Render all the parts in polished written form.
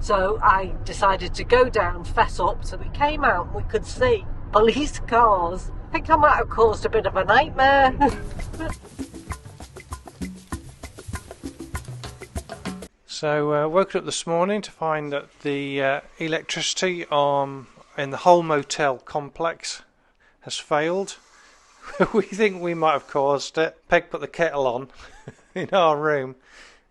So I decided to go down, fess up. So we came out and we could see police cars. I think I might have caused a bit of a nightmare. So woke up this morning to find that the electricity in the whole motel complex has failed. We think we might have caused it. Peg put the kettle on in our room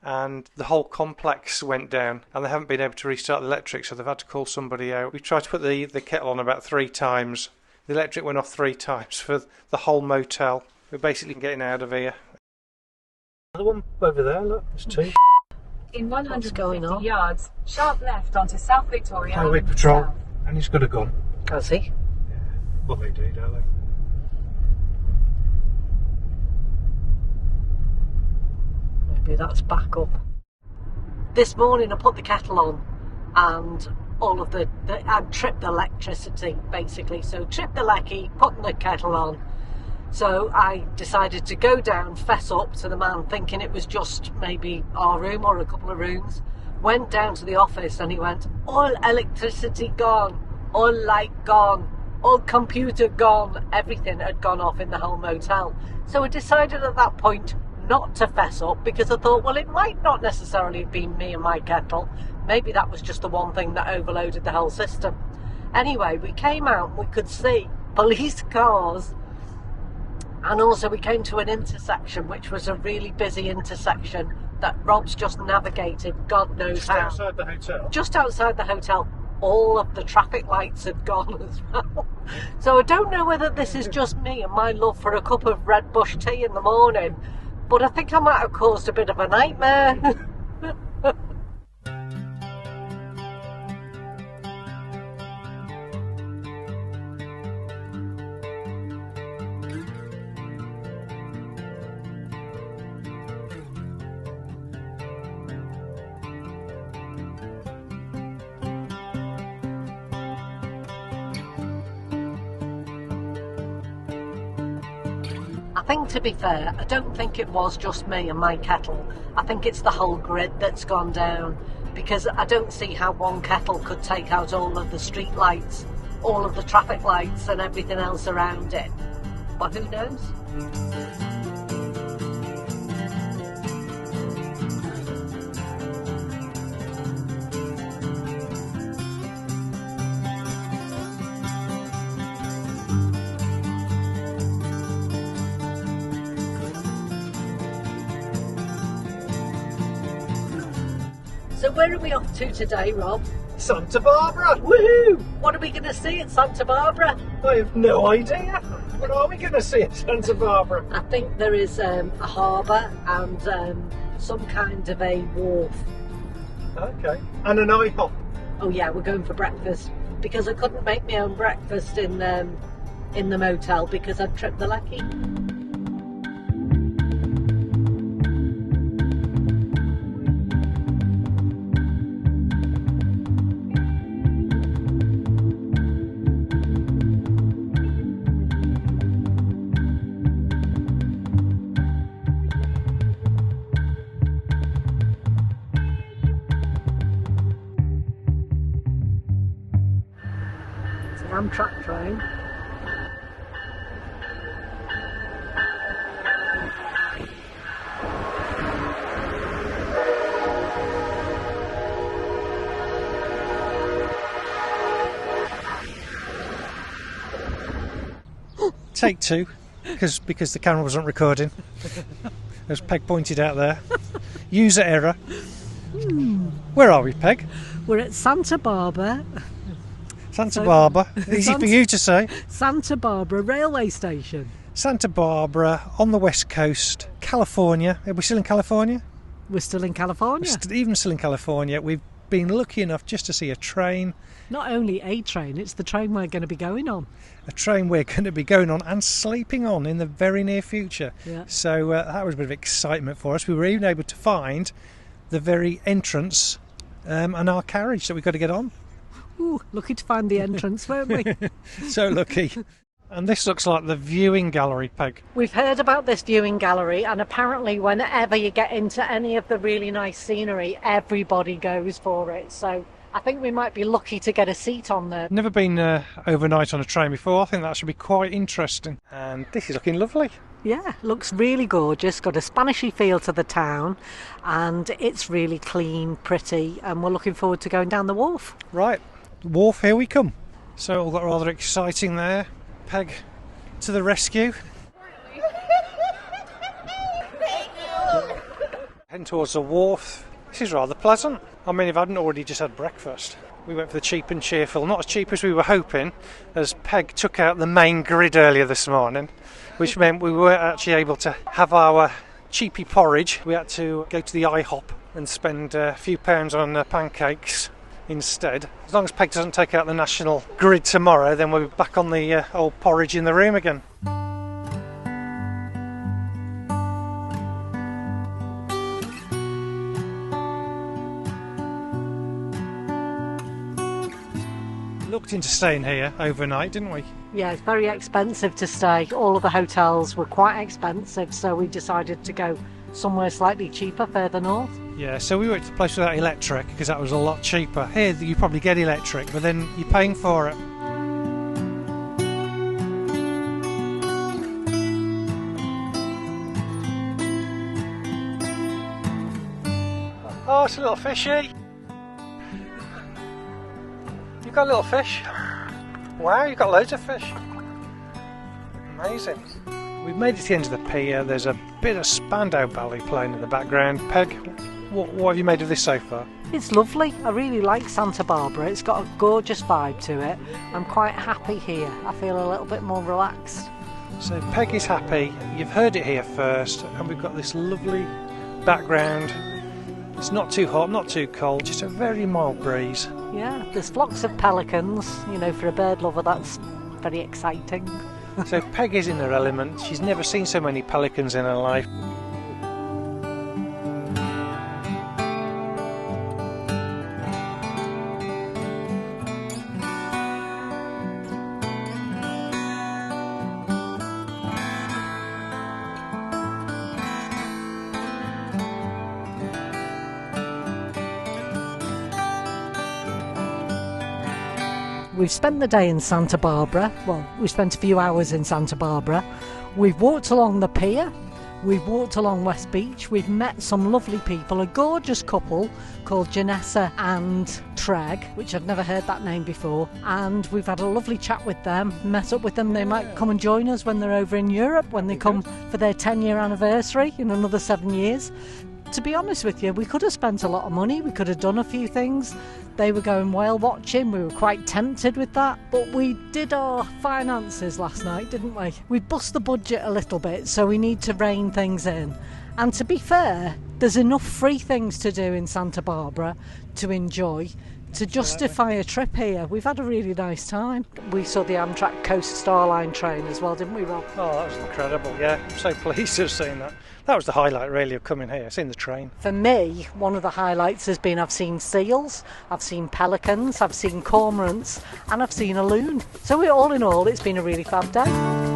and the whole complex went down and they haven't been able to restart the electric, so they've had to call somebody out. We tried to put the kettle on about 3 times. The electric went off 3 times for the whole motel. We're basically getting out of here. Another one over there, look, there's 2. In 150 yards, sharp left onto South Victoria. Highway Patrol, south. And he's got a gun. Has he? Yeah. Well, they do, don't they? Maybe that's back up. This morning I put the kettle on and all of I'd tripped the electricity basically. So tripped the lecky, putting the kettle on. So I decided to go down, fess up to the man, thinking it was just maybe our room or a couple of rooms. Went down to the office and he went, all electricity gone, all light gone, all computer gone. Everything had gone off in the whole motel. So I decided at that point not to fess up, because I thought, well, it might not necessarily have been me and my kettle. Maybe that was just the one thing that overloaded the whole system. Anyway, we came out and we could see police cars. And also we came to an intersection, which was a really busy intersection that Rob's just navigated, God knows how. Just outside the hotel? Just outside the hotel. All of the traffic lights had gone as well. So I don't know whether this is just me and my love for a cup of red bush tea in the morning, but I think I might have caused a bit of a nightmare. I think, to be fair, I don't think it was just me and my kettle. I think it's the whole grid that's gone down, because I don't see how one kettle could take out all of the street lights, all of the traffic lights and everything else around it. But who knows? So where are we off to today, Rob? Santa Barbara! Woohoo! What are we going to see at Santa Barbara? I have no idea. What are we going to see at Santa Barbara? I think there is a harbour and some kind of a wharf. Okay. And an IHOP. Oh yeah, we're going for breakfast, because I couldn't make my own breakfast in the motel because I'd tripped the lecky. Amtrak train. Take 2, because the camera wasn't recording. As Peg pointed out there. User error. Where are we, Peg? We're at Santa Barbara. Santa Barbara, easy for you to say. Santa Barbara railway station. Santa Barbara, on the west coast, California. Are we still in California? We're still in California. Even still in California. We've been lucky enough just to see a train. Not only a train, it's the train we're going to be going on. A train we're going to be going on and sleeping on in the very near future. Yeah. So that was a bit of excitement for us. We were even able to find the very entrance and our carriage that we've got to get on. Ooh, lucky to find the entrance, weren't we? So lucky. And this looks like the viewing gallery, Peg. We've heard about this viewing gallery, and apparently whenever you get into any of the really nice scenery, everybody goes for it. So I think we might be lucky to get a seat on there. Never been overnight on a train before. I think that should be quite interesting. And this is looking lovely. Yeah, looks really gorgeous, got a Spanishy feel to the town, and it's really clean, pretty, and we're looking forward to going down the wharf. Right, wharf, here we come. So it all got rather exciting there. Peg to the rescue. Heading towards the wharf. This is rather pleasant. I mean, if I hadn't already just had breakfast. We went for the cheap and cheerful, not as cheap as we were hoping, as Peg took out the main grid earlier this morning, which meant we weren't actually able to have our cheapy porridge. We had to go to the IHOP and spend a few pounds on pancakes instead. As long as Peg doesn't take out the national grid tomorrow, then we'll be back on the old porridge in the room again. Looked into staying here overnight, didn't we? Yeah, it's very expensive to stay. All of the hotels were quite expensive, so we decided to go somewhere slightly cheaper further north. Yeah, so we went to the place without electric because that was a lot cheaper. Here you probably get electric, but then you're paying for it. Oh, it's a little fishy. You've got a little fish. Wow, you've got loads of fish. Amazing. We've made it to the end of the pier. There's a bit of Spandau Ballet playing in the background. Peg, what have you made of this so far? It's lovely. I really like Santa Barbara. It's got a gorgeous vibe to it. I'm quite happy here. I feel a little bit more relaxed. So Peg is happy. You've heard it here first, and we've got this lovely background. It's not too hot, not too cold, just a very mild breeze. Yeah, there's flocks of pelicans. You know, for a bird lover, that's very exciting. So Peg is in her element. She's never seen so many pelicans in her life. We've spent the day in Santa Barbara. Well, we spent a few hours in Santa Barbara. We've walked along the pier. We've walked along West Beach. We've met some lovely people, a gorgeous couple called Janessa and Treg, which I've never heard that name before. And we've had a lovely chat with them, met up with them. They might come and join us when they're over in Europe, when they come for their 10-year anniversary in another 7 years. To be honest with you, we could have spent a lot of money. We could have done a few things. They were going whale watching. We were quite tempted with that. But we did our finances last night, didn't we? We bust the budget a little bit, so we need to rein things in. And to be fair, there's enough free things to do in Santa Barbara to enjoy, to justify a trip here. We've had a really nice time. We saw the Amtrak Coast Starline train as well, didn't we, Rob? Oh, that was incredible. Yeah, I'm so pleased to have seen that. That was the highlight, really, of coming here, seeing the train. For me, one of the highlights has been I've seen seals, I've seen pelicans, I've seen cormorants, and I've seen a loon. So all in all, it's been a really fab day.